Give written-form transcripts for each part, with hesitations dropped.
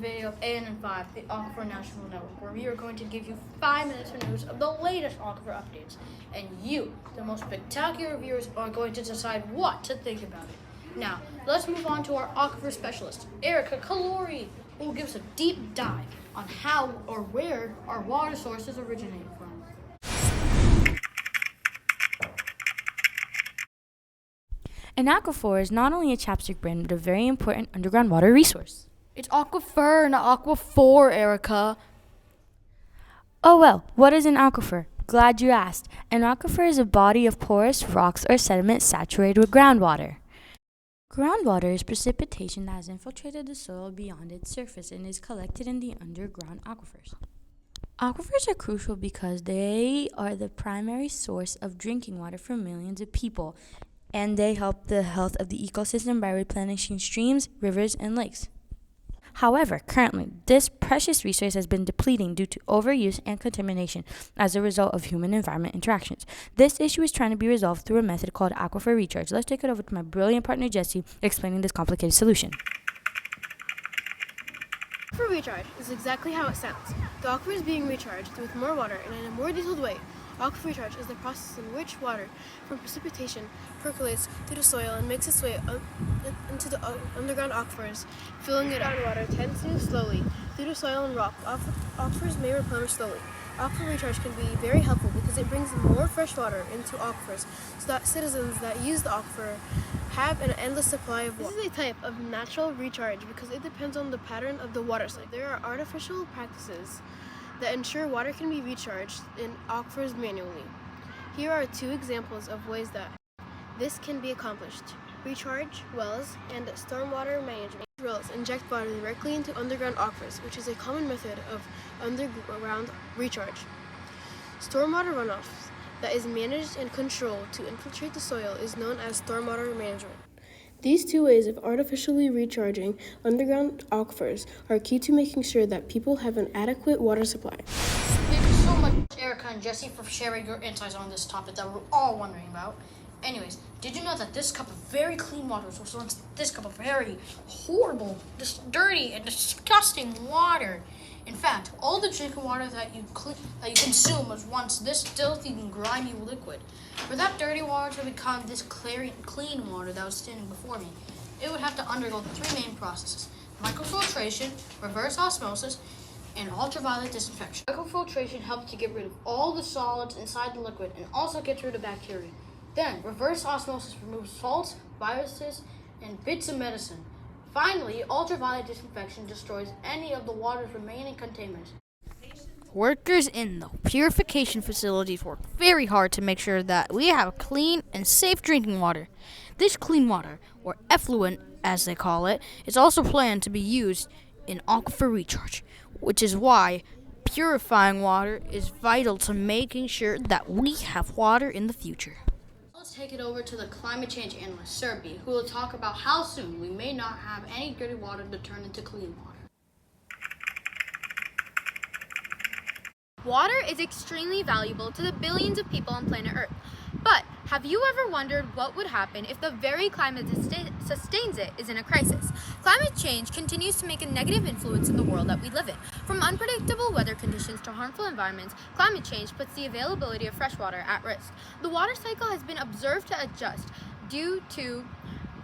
video of ANN5, the Aquifer National Network, where we are going to give you 5 minutes of news of the latest aquifer updates. And you, the most spectacular viewers, are going to decide what to think about it. Now, let's move on to our aquifer specialist, Erica Kalori, who will give us a deep dive on how or where our water sources originate from. An aquifer is not only a chapstick brand, but a very important underground water resource. It's aquifer, not aquaphor, Erica. Oh well, what is an aquifer? Glad you asked. An aquifer is a body of porous rocks or sediment saturated with groundwater. Groundwater is precipitation that has infiltrated the soil beyond its surface and is collected in the underground aquifers. Aquifers are crucial because they are the primary source of drinking water for millions of people, and they help the health of the ecosystem by replenishing streams, rivers, and lakes. However, currently, this precious resource has been depleting due to overuse and contamination as a result of human-environment interactions. This issue is trying to be resolved through a method called aquifer recharge. Let's take it over to my brilliant partner, Jesse, explaining this complicated solution. Aquifer recharge is exactly how it sounds. The aquifer is being recharged with more water and in a more detailed way. Aquifer recharge is the process in which water from precipitation percolates through the soil and makes its way into the underground aquifers. Filling it groundwater tends to move slowly through the soil and rock. Aquifers may replenish slowly. Aquifer recharge can be very helpful because it brings more fresh water into aquifers so that citizens that use the aquifer have an endless supply of water. This is a type of natural recharge because it depends on the pattern of the water cycle. There are artificial practices that ensure water can be recharged in aquifers manually. Here are 2 examples of ways that this can be accomplished. Recharge wells and stormwater management. Wells inject water directly into underground aquifers, which is a common method of underground recharge. Stormwater runoff that is managed and controlled to infiltrate the soil is known as stormwater management. These 2 ways of artificially recharging underground aquifers are key to making sure that people have an adequate water supply. Thank you so much, Erica and Jesse, for sharing your insights on this topic that we're all wondering about. Anyways, did you know that this cup of very clean water was once this cup of very horrible, dirty, and disgusting water? In fact, all the drinking water that you consume was once this filthy and grimy liquid. For that dirty water to become this clean water that was standing before me, it would have to undergo 3 main processes: microfiltration, reverse osmosis, and ultraviolet disinfection. Microfiltration helps to get rid of all the solids inside the liquid and also gets rid of bacteria. Then, reverse osmosis removes salts, viruses, and bits of medicine. Finally, ultraviolet disinfection destroys any of the water's remaining contaminants. Workers in the purification facilities work very hard to make sure that we have clean and safe drinking water. This clean water, or effluent as they call it, is also planned to be used in aquifer recharge, which is why purifying water is vital to making sure that we have water in the future. Let's take it over to the climate change analyst, Serbi, who will talk about how soon we may not have any dirty water to turn into clean water. Water is extremely valuable to the billions of people on planet Earth. But have you ever wondered what would happen if the very climate that sustains it is in a crisis? Climate change continues to make a negative influence in the world that we live in. From unpredictable weather conditions to harmful environments, climate change puts the availability of fresh water at risk. The water cycle has been observed to adjust due to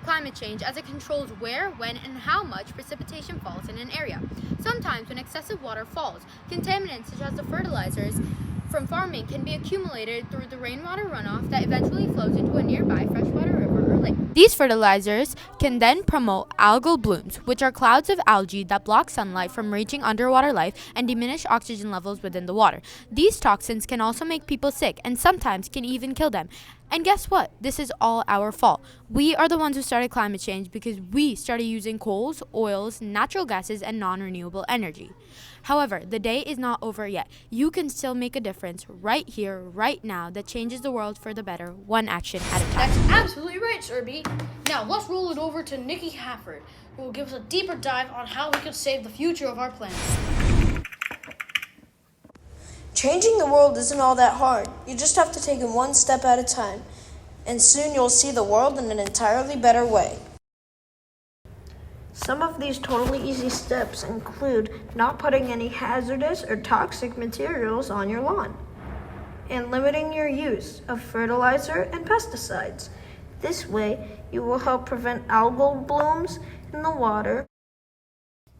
climate change as it controls where, when, and how much precipitation falls in an area. Sometimes when excessive water falls, contaminants such as the fertilizers from farming can be accumulated through the rainwater runoff that eventually flows into a nearby freshwater river or lake. These fertilizers can then promote algal blooms, which are clouds of algae that block sunlight from reaching underwater life and diminish oxygen levels within the water. These toxins can also make people sick and sometimes can even kill them. And guess what? This is all our fault. We are the ones who started climate change because we started using coals, oils, natural gases, and non-renewable energy. However, the day is not over yet. You can still make a difference right here, right now, that changes the world for the better, one action at a time. That's absolutely right, Serbi. Now, let's roll it over to Nikki Hafford, who will give us a deeper dive on how we could save the future of our planet. Changing the world isn't all that hard. You just have to take it one step at a time, and soon you'll see the world in an entirely better way. Some of these totally easy steps include not putting any hazardous or toxic materials on your lawn and limiting your use of fertilizer and pesticides. This way, you will help prevent algal blooms in the water.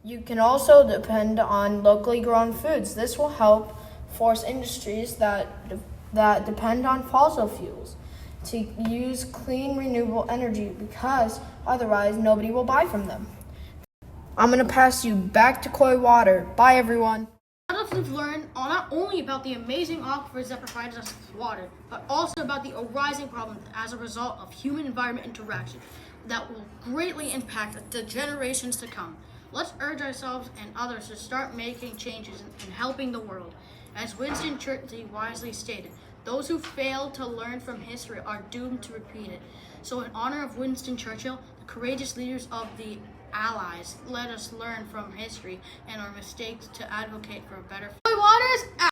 You can also depend on locally grown foods. This will help force industries that depend on fossil fuels to use clean, renewable energy because otherwise nobody will buy from them. I'm going to pass you back to Koi Water. Bye, everyone. Now that we've learned not only about the amazing aquifers that provide us with water, but also about the arising problems as a result of human-environment interaction that will greatly impact the generations to come. Let's urge ourselves and others to start making changes and helping the world. As Winston Churchill wisely stated, those who fail to learn from history are doomed to repeat it. So in honor of Winston Churchill, the courageous leaders of the Allies, let us learn from history and our mistakes to advocate for a better. Waters out!